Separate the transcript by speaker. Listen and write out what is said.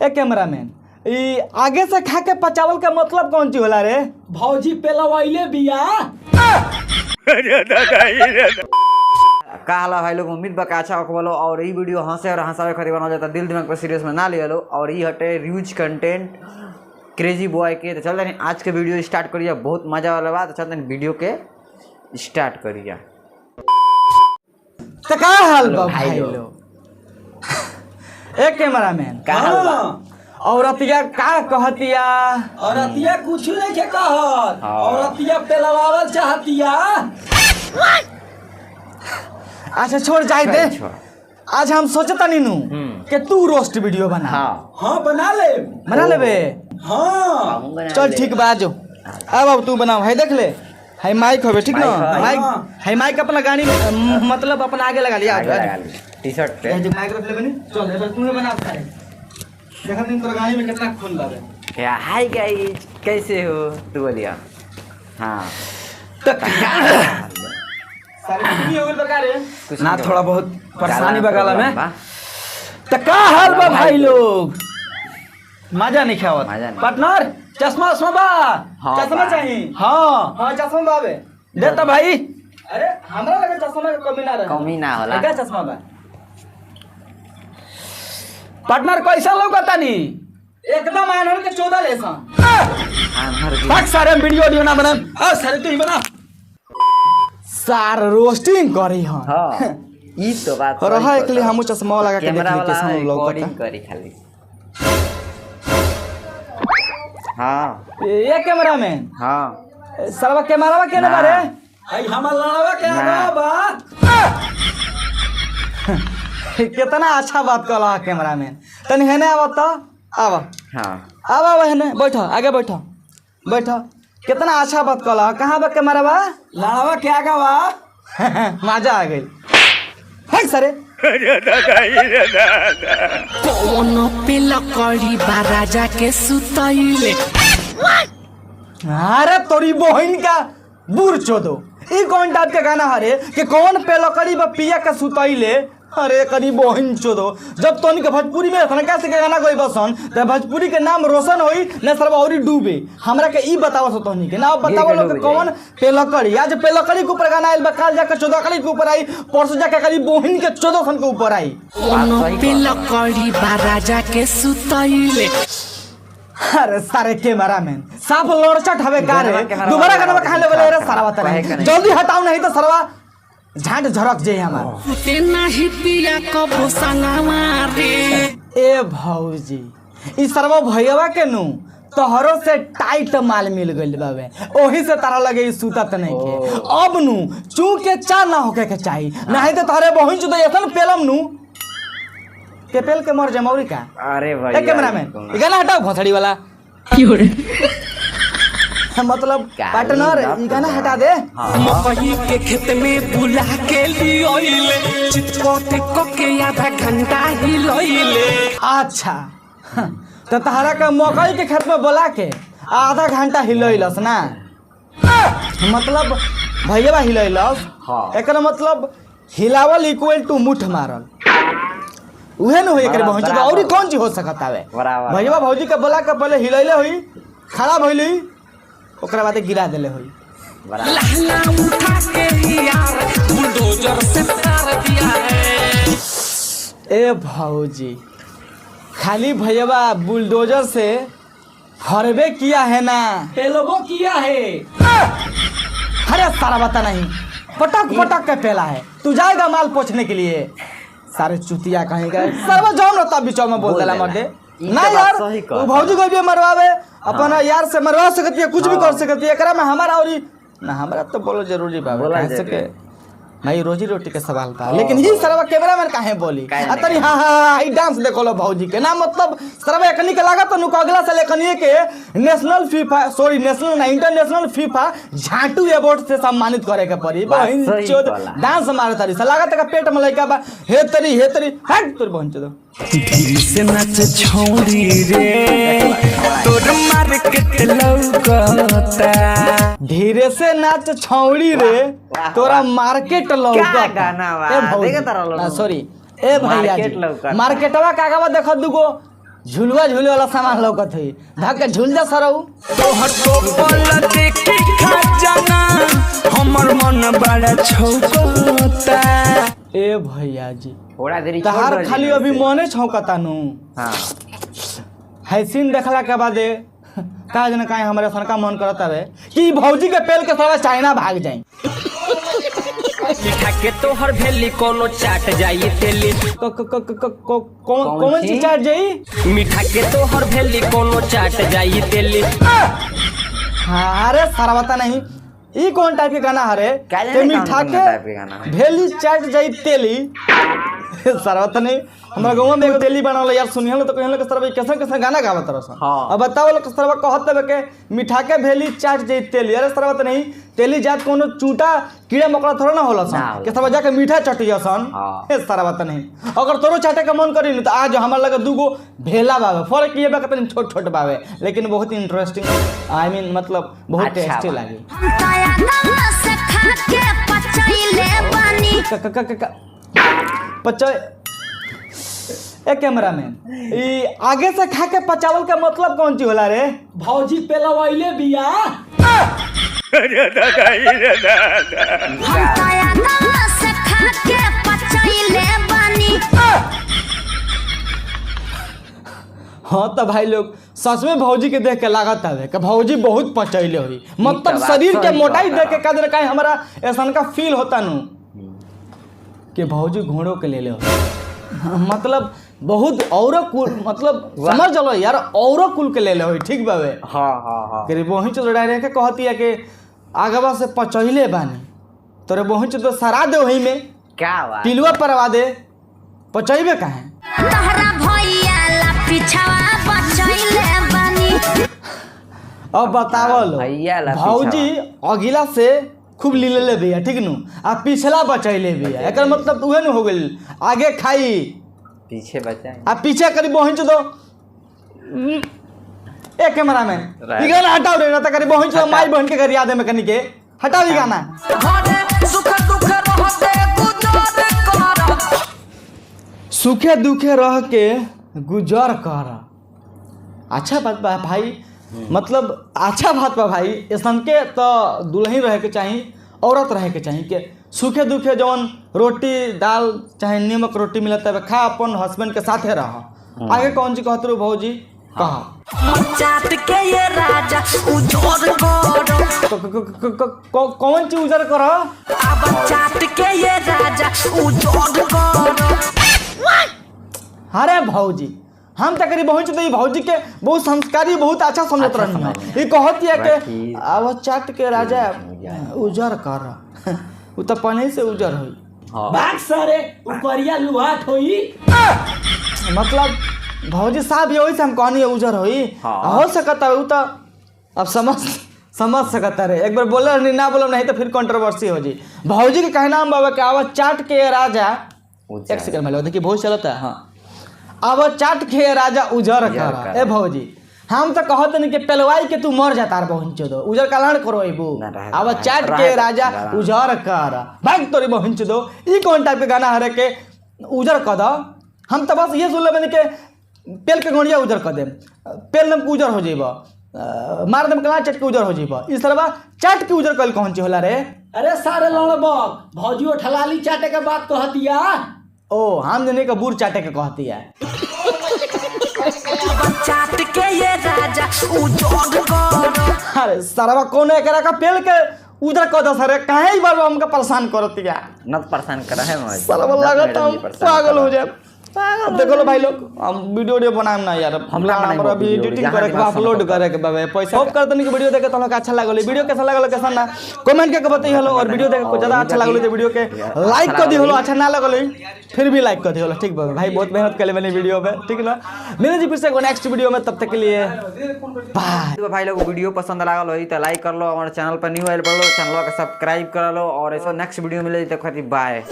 Speaker 1: ए cameraman ई आगे से खा के पचावल का मतलब कौन ची होला रे?
Speaker 2: भौजी पेलवाइले बिया।
Speaker 3: का हाल भाई लोग, उम्मीद बा अच्छा बोलो। और ये वीडियो हंसे और हंसावे खरी बना जाता, दिल दिमाग पर सीरियस में ना ले लो। और ये हटे ह्यूज कंटेंट क्रेजी बॉय के। तो चलते नहीं आज के वीडियो स्टार्ट करिए, बहुत मजा वाला बात। तो चलते नहीं वीडियो के स्टार्ट करिए।
Speaker 1: तो का हाल बा भाई लोग? ए कैमरामैन
Speaker 3: का हाल बा?
Speaker 1: औरतिया का कहतिया?
Speaker 2: औरतिया कुछ नहीं के कहत, औरतिया पेलवावल चाहतिया।
Speaker 1: अच्छा छोड़ जाए दे। आज हम सोचता नीनू कि तू रोस्ट वीडियो बना।
Speaker 2: हाँ बना ले
Speaker 1: बे।
Speaker 2: हाँ
Speaker 1: चल ठीक बा, जो अब तू बनाओ। है देख ले, है माइक होवे ठीक ना? माइक है, माइक अपना गाड़ी में मतलब अपना आगे लगा लिया।
Speaker 3: टी शर्ट पे
Speaker 1: जो माइक रख ले बनी। चल एबार तू बना सारे। देखा दिन तोर गाड़ी में कितना खून लगे।
Speaker 3: क्या हाय गाइस, कैसे हो? तू बोलिया। हाँ
Speaker 1: सारे की हो गइल बका रे?
Speaker 2: ना थोड़ा बहुत परेशानी बगाला में।
Speaker 1: त का हाल बा भाई लोग? मजा नहीं खावत
Speaker 2: पार्टनर चश्मा उस्मा बा?
Speaker 1: चश्मा चाहिए?
Speaker 2: हाँ
Speaker 1: हाँ चश्मा बाबे
Speaker 2: देता भाई।
Speaker 1: अरे हमरा लगे चश्मा के कमी ना रहे।
Speaker 3: कमी ना होला।
Speaker 1: क्या चश्मा बा?
Speaker 2: पार्टनर कैसा लौकता नी?
Speaker 1: एकदम आनर के 14 लेसा।
Speaker 2: भाग सारे वीडियो ना बना। सारे तू ही बना।
Speaker 1: सार रोस्टिंग करी हन।
Speaker 3: हां ई तो बात
Speaker 1: रहा एक लिए हमू चश्मा लगा के
Speaker 3: कैमरा
Speaker 1: देखली
Speaker 3: वाला
Speaker 1: कैसा
Speaker 3: रिकॉर्डिंग
Speaker 1: लौकता।
Speaker 3: करी खाली। हाँ
Speaker 1: ये कैमरामैन
Speaker 3: हाँ
Speaker 1: सरवा कैमरावा के ना बारे?
Speaker 2: आई हमर लड़वा के आगा बा।
Speaker 1: कितना अच्छा बात कहला कैमरामैन। तनी हेने आवत त आवा।
Speaker 3: हाँ
Speaker 1: आवा हेने बैठो, आगे बैठो बैठो। कितना अच्छा बात कहला। कहाँ बा कैमरावा?
Speaker 2: लड़वा के आगा बा।
Speaker 1: मजा आ गई। है सरे
Speaker 4: कौन पे लकड़ी बा राजा के सुतैले।
Speaker 1: अरे तोरी बहन का बुर चोदो। ई कौन टाइप के गाना हरे कि कौन पे लकड़ी बा पिया का सुतैले? अरे करी बहन चोदो। जब तोनी के भोजपुरी में थनका से गाना कोई बसन त भोजपुरी के नाम रोशन होई न सरवा औरी डूबे। हमरा के ई बताओ सो तोनी के ना बताओ लोग के कौन पे लकड़ी। आज पे लकड़ी के ऊपर गाना आइल बा, काल जाके 14 कड़ी के ऊपर आई, परसों जाके करी बहन के 14 सन के ऊपर आई।
Speaker 4: कौन पे लकड़ी बा राजा के सुतैले।
Speaker 1: अरे सारे कैमरामैन साफ लड़चट हवे का रे? दोबारा गाना कहां ले बोले रे सरवा त? जल्दी हटाओ नहीं तो सरवा झाट झरक जे हमार।
Speaker 4: ते नाही पिया कबो संगवा रे।
Speaker 1: ए भौजी ई सरवा भैयावा के नु तोहरो से टाइट माल मिल गइल बावे, ओही से तारा लगे ई सुतत नहीं के। अब नु चू के चा ना होके के चाहिए, नहीं तो तारे बहिन चु तो ऐसन पेलम नु के पेल के मर जमौरी का।
Speaker 3: अरे भाई
Speaker 1: ए कैमरामैन ई गाना हटाओ भोसड़ी वाला। मतलब पार्टनर ई गाना हटा दे।
Speaker 4: मकई के खेत में बुला के लियोइले, चितपट को के आधा घंटा हिलोइले।
Speaker 1: अच्छा तो तहरा के मकई के खेत में बोला के आधा घंटा हिलैलस ना? मतलब भैया हिलैलस। एकर मतलब हिलावल इक्वल टू मुठ मारल। उहे न होई एकर पहुंच बा। और कौन चीज हो सकत आवे? भैया भौजी के बोला के पहले हिलैले होई, खड़ा भइली, ओकरा बाद गिरा देले होई।
Speaker 4: लहंगा उठा के यार बुलडोजर से मार दिया है।
Speaker 1: ए भौजी खाली भैया बुलडोजर से हरबे किया है ना?
Speaker 2: पेलबो किया है।
Speaker 1: अरे सारा बता नहीं, पटक पटक के पेला है। तू जाएगा माल पोछने के लिए। सारे चुतिया कहेगा सरवा जाओ ना तब बिचौ में बोल देला मर्दे ना यार। वो भौजी को भी मरवावे अपन यार से मरवा सकती है, कुछ भी कर सकती है। एकरा में हमारा और ना हमारा तो बोलो जरूरी बाबा कह सके भाई, रोजी रोटी के सवाल था। लेकिन ही सरवा कैमरामैन काहे बोली अतरी? हां हां ई डांस देखो लो भौजी के ना, मतलब सरवा एकनी के लागत नु अगला साल एकनी के नेशनल फीफा सॉरी नेशनल ना इंटरनेशनल फीफा झाटू अवार्ड से सम्मानित करे के पड़ी। बहन चोद डांस मारे तारी सा लागत का पेट में लइका बा। हे तरी हट तोर बहन चोद।
Speaker 4: धीरे से नाच छोड़ी रे तोर मार्केट लौकता।
Speaker 1: धीरे से नाच छौड़ी रे तोरा मार्केट लौकता।
Speaker 3: गाना बा?
Speaker 1: ए भौजी
Speaker 3: देखे तारा लोग।
Speaker 1: सॉरी ए भैया
Speaker 3: मार्केट
Speaker 1: जी
Speaker 3: लौकता।
Speaker 1: मार्केटवा कागवा देखो दुगो झुलवा झूले वाला सामान लौकत है धक के झूल जा सरऊ
Speaker 4: तोहर टोपल देखी खजाना हमर मन बड़ा छौकता।
Speaker 1: ए भैया जी
Speaker 3: थोड़ा देरी छोड़
Speaker 1: तहार
Speaker 3: दो
Speaker 1: खाली
Speaker 3: जी।
Speaker 1: अभी मने छौकता नु
Speaker 3: हाँ
Speaker 1: हैसीन देखला के बादे का जन काहे हमरे सनका मन करत हवे कि भौजी के पेल के सारा चाइना भाग जाई
Speaker 4: मीठा के तोहर भेली कोनो चाट जाई तेली
Speaker 1: कौन चीज चाट जाई
Speaker 4: मीठा के तोहर भेली कोनो चाट जाई तेली।
Speaker 1: हाँ अरे सारा बता नहीं ई कौन टाइप के गाना हरे
Speaker 3: क्या
Speaker 1: के
Speaker 3: जाने
Speaker 1: मीठा
Speaker 3: कौन टाइप के गाना
Speaker 1: के
Speaker 3: है?
Speaker 1: भेली चाट जाई तेली सारा बता नहीं हमरा गांव में एगो तेली बनावल यार सुनिहल तो कहल के सरबा कैसे कैसे गाना गावत रसन
Speaker 3: हाँ।
Speaker 1: अब बतावल के सरबा कहत बे के मीठा के भेली चाट जाई तेली अरे सरबा बता नहीं तेली जात कोनो चूटा कीड़ा मकोड़ा थोड़ा ना होला
Speaker 3: ना
Speaker 1: सन
Speaker 3: होला।
Speaker 1: के सरबा जाके मीठा चटिया सन
Speaker 3: हाँ।
Speaker 1: ए सारा बता नहीं अगर तोरो चाटे के मन करी न तो आज हमरा लगे दूगो भेला बावे फर्क ये बा के छोट छोट बावे लेकिन बहुत इंटरेस्टिंग आई मीन मतलब बहुत
Speaker 3: अच्छा
Speaker 1: टेस्टी
Speaker 3: बा।
Speaker 1: लागी
Speaker 5: काया नवा से खा के पचैले बानी
Speaker 1: पचा ए कैमरामैन ई आगे से खा के पचावल का मतलब कौन चीज होला रे
Speaker 2: भौजी पेलवाइले बिया
Speaker 5: हम काया नवा से खा के पचैले बानी
Speaker 1: हाँ तो भाई लोग सच में भौजी के देख के लागत है कि भौजी बहुत पचैले हुई मतलब
Speaker 3: बात
Speaker 1: शरीर के
Speaker 3: सही
Speaker 1: मोटाई
Speaker 3: कहता
Speaker 1: देख के कदर का हमारा ऐसा का फील होता नु कि भौजी घोड़ों के ले ले हो मतलब बहुत औरो कुल मतलब समझ चलो यार औरो कुल के ले ले हो ठीक बावे
Speaker 3: हाँ हाँ हाँ
Speaker 1: गरीब वहीं चल रहा के कहती है कि आगवा से पचैले बानी तोरे वहीं तो सरा दे वहीं में
Speaker 3: क्या बात
Speaker 1: टिलुआ परवा दे पचैबे काहे
Speaker 5: तहरा भैया ला पिछवा बचैले बानी
Speaker 1: अब बतावल
Speaker 3: भैया ला
Speaker 1: भौजी अगिला से खूब लीले भैया ठीक नु आ पिछला बचैले भैया एकर मतलब उहे न हो गेल आगे खाई
Speaker 3: पीछे बचाए
Speaker 1: आ पीछे करीब पहुंच दो ए कैमरामैन ई गाना हटाओ रे ना त करीब पहुंच दो माई बहन के घर याद है मैकेनिक के हटाओ ई गाना सुखे दुखे रह के गुजर कर अच्छा बात बा भाई मतलब अच्छा बात बा भाई ऐसन के तो दुल्हन रहे के चाही औरत रहे के चाही के सूखे दुखे जौन रोटी दाल चाहे नमक रोटी मिलता है खा अपन हस्बैंड के साथे रह आगे कौन सी कहते रहो भौजी कहा
Speaker 5: चाट के ये राजा उजोर करो
Speaker 1: कौन चीज उजर कर
Speaker 5: अब चाट के ये राजा उजोर करो
Speaker 1: अरे भौजी हम तक पहुंच तो भौजी के बहुत संस्कारी बहुत अच्छा समझत
Speaker 3: अच्छा
Speaker 1: रही
Speaker 3: समझ
Speaker 1: ये कहती है कि
Speaker 3: बाकी-
Speaker 1: अब चाट के राजा उजर कर वो तो पहले से उजर हुई
Speaker 3: हाँ
Speaker 2: भाग सारे उपरिया लुहाट होई
Speaker 1: मतलब भौजी साहब यही से हम कहनी है उजर हुई
Speaker 3: हाँ।
Speaker 1: हो सकता है वो तो अब समझ सकता है एक बार बोले नहीं ना बोले नहीं तो फिर कंट्रोवर्सी हो जी भौजी के कहना हम बाबा के आवाज चाट के राजा
Speaker 3: उजर।
Speaker 1: एक सेकंड में लो देखिए बहुत चलता है हाँ अब चाट के राजा उजर कर ए भौजी हम तो कहत नहीं कि पेलवाई के तू मर जाता बहन चोदो उजर कल्याण करो एबू
Speaker 3: ना रहे
Speaker 1: अब
Speaker 3: रहे,
Speaker 1: चाट
Speaker 3: रहे
Speaker 1: के
Speaker 3: रहे,
Speaker 1: राजा
Speaker 3: रहे।
Speaker 1: उजर कर भाग तोरी बहन चोदो ई कौन टाइप के गाना हरे के उजर कर दो हम तो बस ये सुन ले मैंने के पेल के गोड़िया उजर कर दे पेल नम उजर हो जेबा मार दम कला चट के उजर हो जेबा इस तरह चाट के उजर कल कौन ची होला रे
Speaker 2: अरे सारे लड़बक भौजियो ठलाली चाटे के बात कहतिया
Speaker 1: ओ हम देने का बूढ़ चाटे के कहती है
Speaker 5: चाट के ये राजा उजोर करो
Speaker 1: अरे सरवा कौन एकरा का पेल के उधर कह दो सर काहे ही बार हमके परेशान करत या
Speaker 3: नत परेशान कर रहे हैं
Speaker 1: सरवा लागत हम पागल हो जाए अब देखो लो भाई लोग हम वीडियो बनाएम ना यार
Speaker 3: हमला
Speaker 1: हमरा
Speaker 3: बनाएम
Speaker 1: अभी
Speaker 3: वीडियो,
Speaker 1: एडिटिंग
Speaker 3: जहाँ
Speaker 1: करे के
Speaker 3: दिमाग
Speaker 1: अपलोड
Speaker 3: समझ
Speaker 1: करे के बाबे पैसा होप करते नहीं कि वीडियो देखे तो लोग अच्छा लागल वीडियो कैसा लागल कैसा ना कमेंट करके बताइए हलो और वीडियो देखे को ज्यादा अच्छा लागल तो वीडियो के लाइक कर दी हलो अच्छा ना लगल फिर भी लाइक कर दी हलो ठीक बा भाई बहुत मेहनत कर मैंने वीडियो में ठीक ना मिले जी फिर से नेक्स्ट वीडियो में तब तक के लिए बाय
Speaker 3: तो भाई लोग वीडियो पसंद लागल होई तो लाइक कर लो हमारे चैनल पर न्यू आइल पढ़ लो चैनल का सब्सक्राइब कर लो और ऐसा नेक्स्ट वीडियो मिले तक बाय।